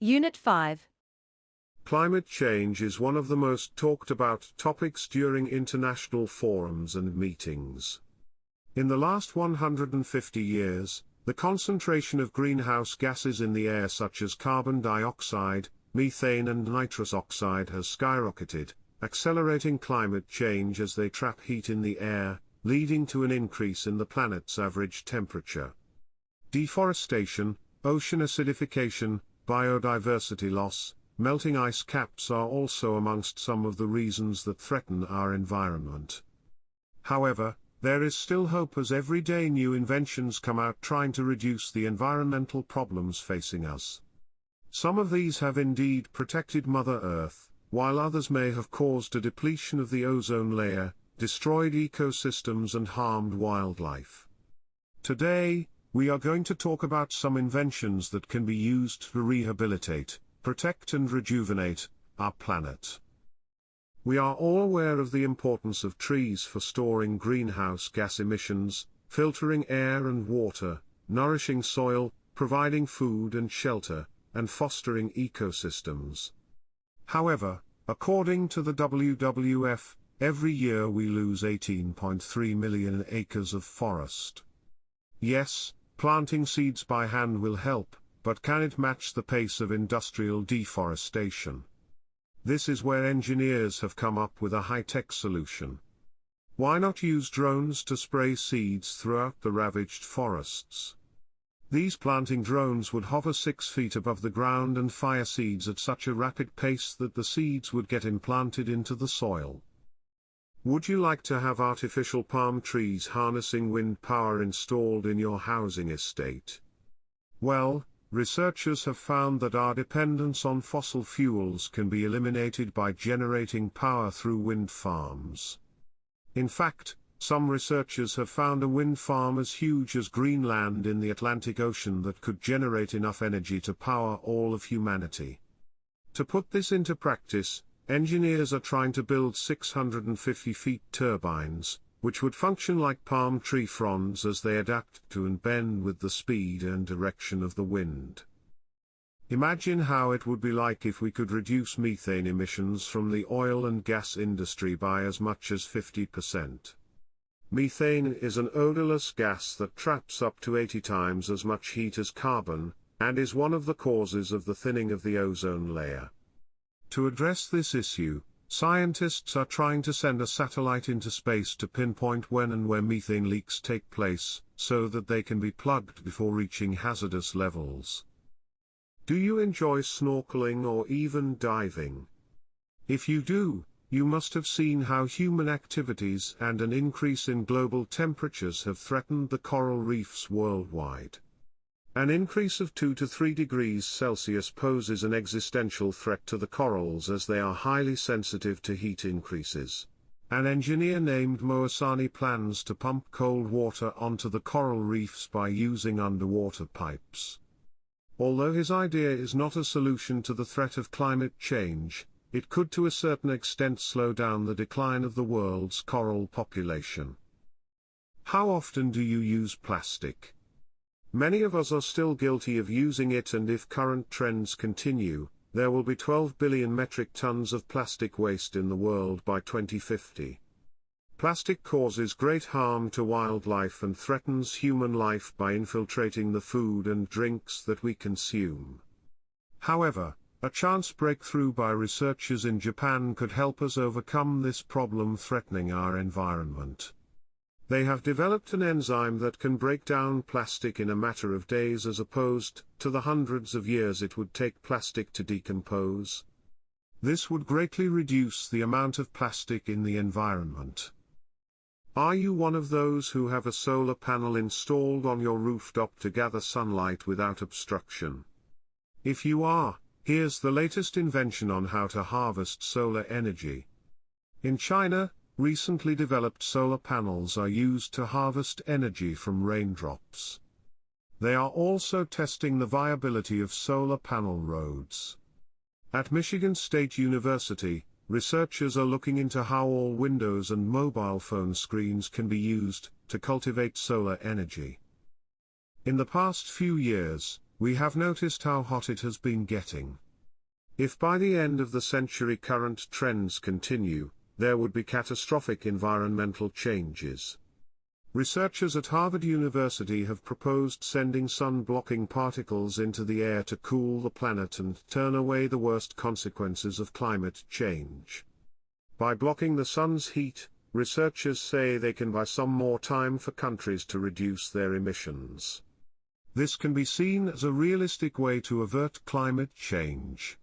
Unit 5. Climate change is one of the most talked about topics during international forums and meetings. In the last 150 years, the concentration of greenhouse gases in the air such as carbon dioxide, methane and nitrous oxide has skyrocketed, accelerating climate change as they trap heat in the air, leading to an increase in the planet's average temperature. Deforestation, ocean acidification, biodiversity loss, melting ice caps are also amongst some of the reasons that threaten our environment. However, there is still hope as every day new inventions come out trying to reduce the environmental problems facing us. Some of these have indeed protected Mother Earth, while others may have caused a depletion of the ozone layer, destroyed ecosystems and harmed wildlife. Today, we are going to talk about some inventions that can be used to rehabilitate, protect and rejuvenate our planet. We are all aware of the importance of trees for storing greenhouse gas emissions, filtering air and water, nourishing soil, providing food and shelter, and fostering ecosystems. However, according to the WWF, every year we lose 18.3 million acres of forest. Yes, planting seeds by hand will help, but can it match the pace of industrial deforestation? This is where engineers have come up with a high-tech solution. Why not use drones to spray seeds throughout the ravaged forests? These planting drones would hover 6 feet above the ground and fire seeds at such a rapid pace that the seeds would get implanted into the soil. Would you like to have artificial palm trees harnessing wind power installed in your housing estate? Well, researchers have found that our dependence on fossil fuels can be eliminated by generating power through wind farms. In fact, some researchers have found a wind farm as huge as Greenland in the Atlantic Ocean that could generate enough energy to power all of humanity. To put this into practice, engineers are trying to build 650 feet turbines, which would function like palm tree fronds as they adapt to and bend with the speed and direction of the wind. Imagine how it would be like if we could reduce methane emissions from the oil and gas industry by as much as 50%. Methane is an odorless gas that traps up to 80 times as much heat as carbon, and is one of the causes of the thinning of the ozone layer. To address this issue, scientists are trying to send a satellite into space to pinpoint when and where methane leaks take place, so that they can be plugged before reaching hazardous levels. Do you enjoy snorkeling or even diving? If you do, you must have seen how human activities and an increase in global temperatures have threatened the coral reefs worldwide. An increase of 2 to 3 degrees Celsius poses an existential threat to the corals as they are highly sensitive to heat increases. An engineer named Moasani plans to pump cold water onto the coral reefs by using underwater pipes. Although his idea is not a solution to the threat of climate change, it could to a certain extent slow down the decline of the world's coral population. How often do you use plastic? Many of us are still guilty of using it, and if current trends continue, there will be 12 billion metric tons of plastic waste in the world by 2050. Plastic causes great harm to wildlife and threatens human life by infiltrating the food and drinks that we consume. However, a chance breakthrough by researchers in Japan could help us overcome this problem threatening our environment. They have developed an enzyme that can break down plastic in a matter of days as opposed to the hundreds of years it would take plastic to decompose. This would greatly reduce the amount of plastic in the environment. Are you one of those who have a solar panel installed on your rooftop to gather sunlight without obstruction? If you are, here's the latest invention on how to harvest solar energy. In China, recently developed solar panels are used to harvest energy from raindrops. They are also testing the viability of solar panel roads. At Michigan State University, researchers are looking into how all windows and mobile phone screens can be used to cultivate solar energy. In the past few years, We have noticed how hot it has been getting. If by the end of the century current trends continue, there would be catastrophic environmental changes. Researchers at Harvard University have proposed sending sun-blocking particles into the air to cool the planet and turn away the worst consequences of climate change. By blocking the sun's heat, researchers say they can buy some more time for countries to reduce their emissions. This can be seen as a realistic way to avert climate change.